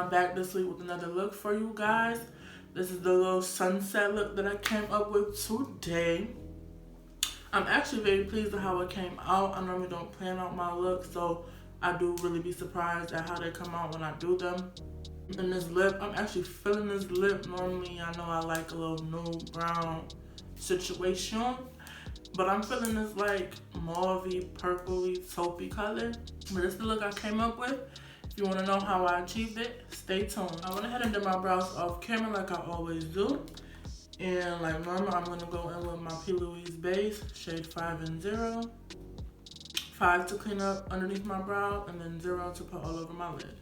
I'm back this week with another look for you guys. This is the little sunset look that I came up with today. I'm actually very pleased with how it came out. I normally don't plan out my looks, so I do really be surprised at how they come out when I do them. And this lip, I'm actually feeling this lip. Normally, I know I like a little nude brown situation, but I'm feeling this like mauvey, purpley, taupey color. But this is the look I came up with. If you want to know how I achieved it, stay tuned. I went ahead and did my brows off camera like I always do. And like normal, I'm going to go in with my P. Louise base, shade 5 and 0. 5 to clean up underneath my brow, and then 0 to put all over my lid.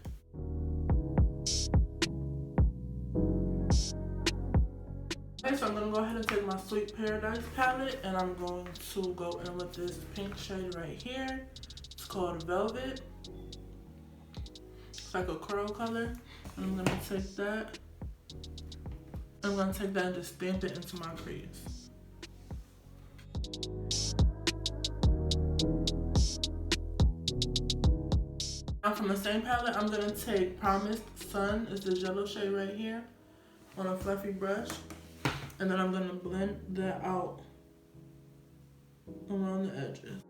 Okay, so I'm going to go ahead and take my Sweet Paradise palette, and I'm going to go in with this pink shade right here. It's called Velvet. It's like a coral color. And I'm going to take that. I'm going to take that and just stamp it into my crease. Now from the same palette, I'm going to take Promised Sun. It's this yellow shade right here on a fluffy brush. And then I'm going to blend that out around the edges.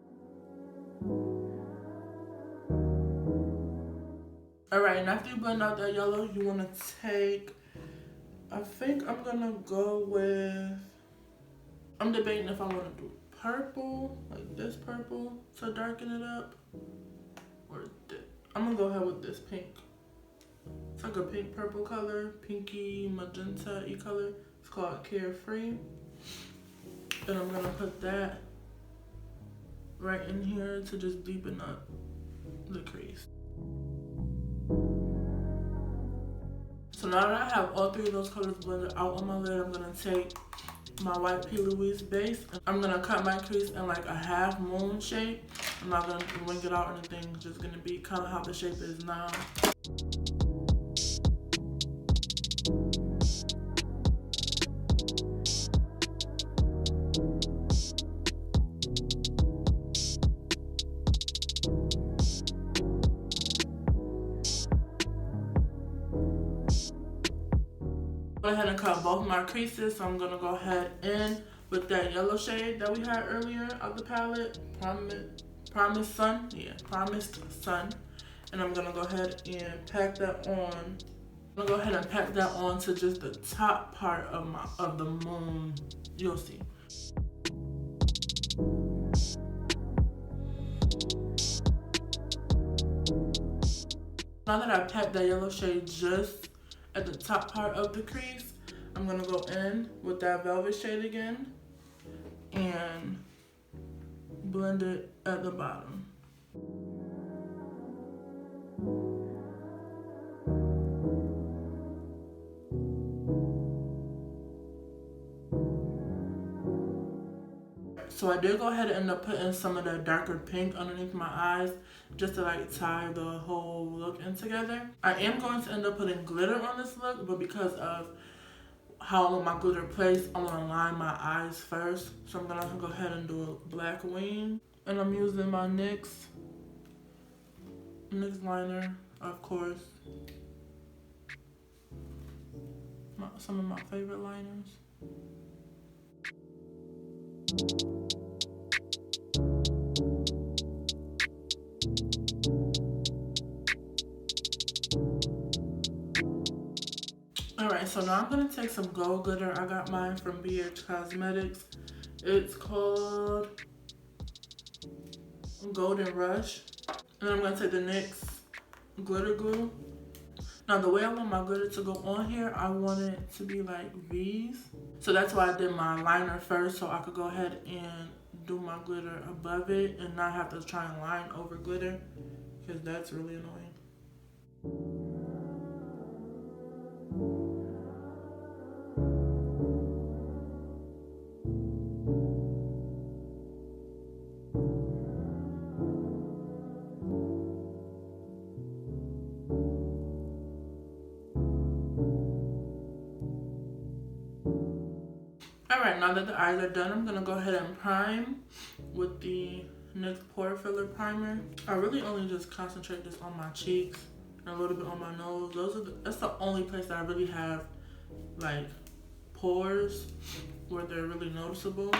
Alright, and after you blend out that yellow, you want to take, I think I'm going to go with, I'm debating if I want to do purple, like this purple to darken it up, or this. I'm going to go ahead with this pink. It's like a pink purple color, pinky magenta-y color. It's called Carefree. And I'm going to put that right in here to just deepen up the crease. So now that I have all three of those colors blended out on my lid, I'm going to take my white P. Louise base. I'm going to cut my crease in like a half moon shape. I'm not going to wing it out or anything. It's just going to be kind of how the shape is now. Go ahead and cut both my creases, so I'm going to go ahead in with that yellow shade that we had earlier of the palette, Promised Sun, Promised Sun, and I'm going to go ahead and pack that on. I'm going to go ahead and pack that on to just the top part of the moon, you'll see. Now that I packed that yellow shade just at the top part of the crease, I'm going to go in with that velvet shade again and blend it at the bottom. So I did go ahead and end up putting some of that darker pink underneath my eyes just to like tie the whole look in together. I am going to end up putting glitter on this look, but because of how I want my glitter placed, I want to line my eyes first. So I'm going to go ahead and do a black wing. And I'm using my NYX liner, of course. Some of my favorite liners. Alright, so now I'm going to take some gold glitter. I got mine from BH Cosmetics. It's called Golden Rush. And I'm going to take the NYX glitter glue. Now the way I want my glitter to go on here, I want it to be like V's. So that's why I did my liner first, so I could go ahead and do my glitter above it and not have to try and line over glitter, because that's really annoying. Alright, now that the eyes are done, I'm going to go ahead and prime with the NYX Pore Filler Primer. I really only just concentrate this on my cheeks and a little bit on my nose. That's the only place that I really have like pores where they're really noticeable.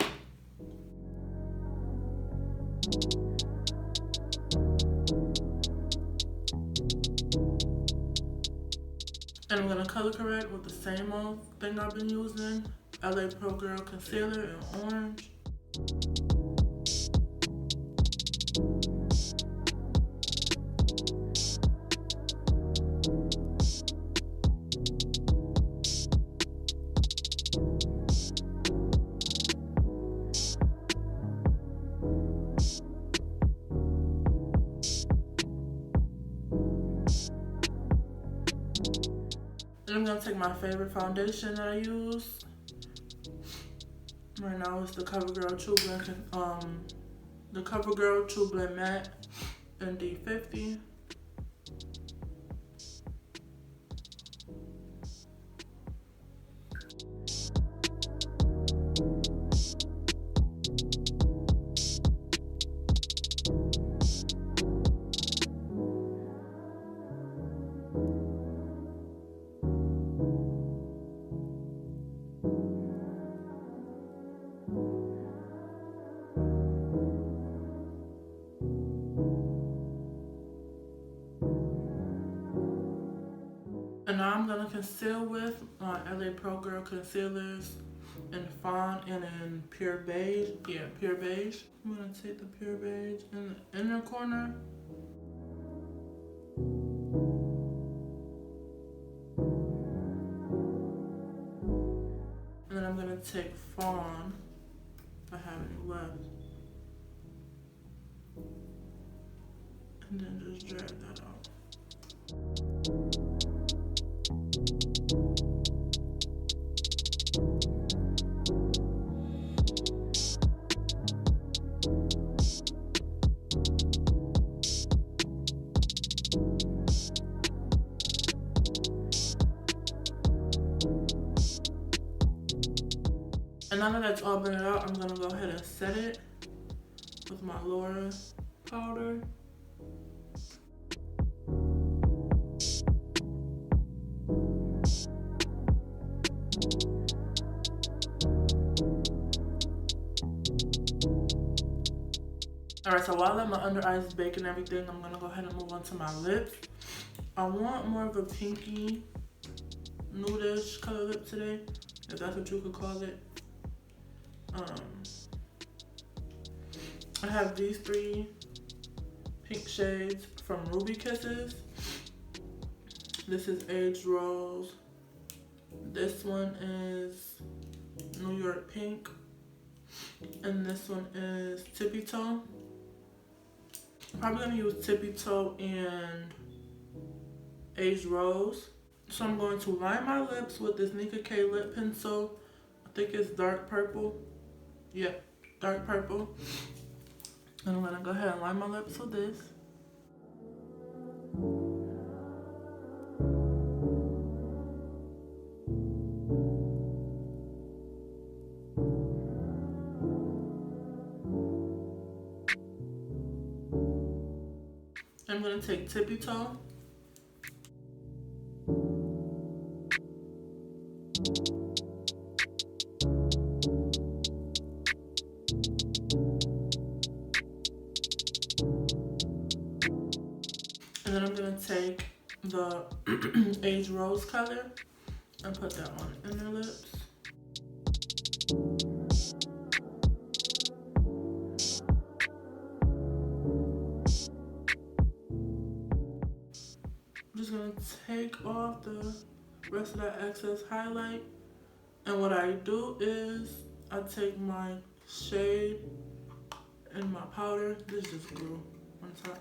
And I'm gonna color correct with the same old thing I've been using, LA Pro Girl Concealer in orange. And I'm gonna take my favorite foundation that I use. Right now it's the CoverGirl True Blend Matte in D50. And now I'm gonna conceal with my LA Pro Girl concealers in Fawn and in Pure Beige. Yeah, Pure Beige. I'm gonna take the Pure Beige in the inner corner. And then I'm gonna take Fawn, if I have any left. And then just drag that out. And now that that's all blended out, I'm gonna go ahead and set it with my Laura powder. Alright, so while my under eyes is baking and everything, I'm gonna go ahead and move on to my lips. I want more of a pinky, nudish color lip today, if that's what you could call it. I have these 3 pink shades from Ruby Kisses. This is Aged Rose. This one is New York Pink. And this one is Tippy Toe. Probably gonna use Tippy Toe and Aged Rose. So I'm going to line my lips with this Nika K lip pencil. I think it's dark purple. Yep, dark purple. And I'm gonna go ahead and line my lips with this. I'm gonna take Tippy Toe. And then I'm gonna take the Aged Rose color and put that on the inner lips. I'm just gonna take off the rest of that excess highlight. And what I do is I take my shade and my powder. This just grew on top.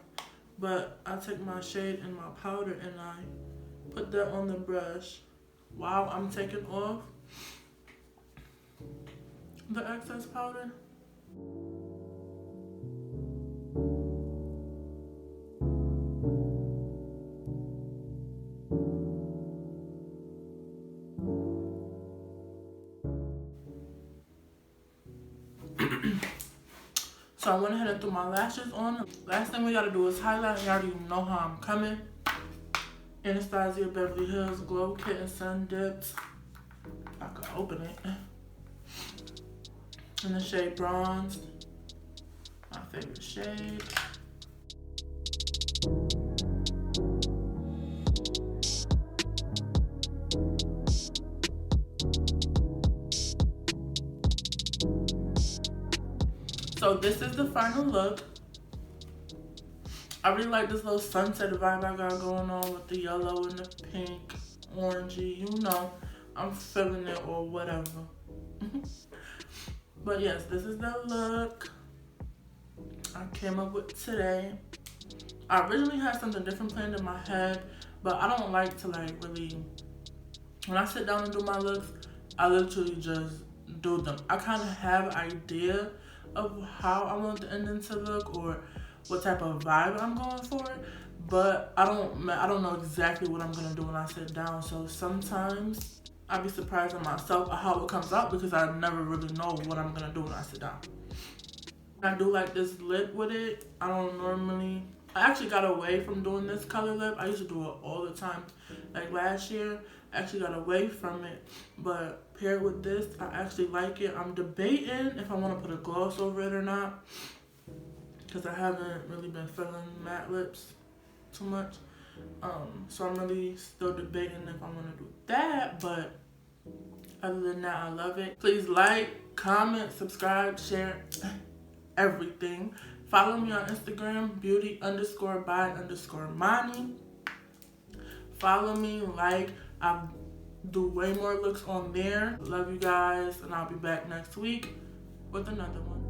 But I take my shade and my powder and I put that on the brush while I'm taking off the excess powder. So I went ahead and threw my lashes on. Last thing we gotta do is highlight. You already know how I'm coming. Anastasia Beverly Hills Glow Kitten Sun Dipped. I could open it. In the shade Bronze. My favorite shade. So this is the final look. I really like this little sunset vibe I got going on with the yellow and the pink, orangey. You know, I'm feeling it or whatever. But yes, this is the look I came up with today. I originally had something different planned in my head, but I don't like to like really, when I sit down and do my looks, I literally just do them. I kind of have an idea of how I want the ending to look or what type of vibe I'm going for, but I don't know exactly what I'm gonna do when I sit down. So sometimes I'll be surprised at myself at how it comes out because I never really know what I'm gonna do when I sit down. I do like this lip with it. I actually got away from doing this color lip. I used to do it all the time. Like last year, I actually got away from it. But paired with this, I actually like it. I'm debating if I want to put a gloss over it or not, because I haven't really been feeling matte lips too much. So I'm really still debating if I want to do that. But other than that, I love it. Please like, comment, subscribe, share, everything. Follow me on Instagram, beauty_by_Mani. Follow me, like, I do way more looks on there. Love you guys, and I'll be back next week with another one.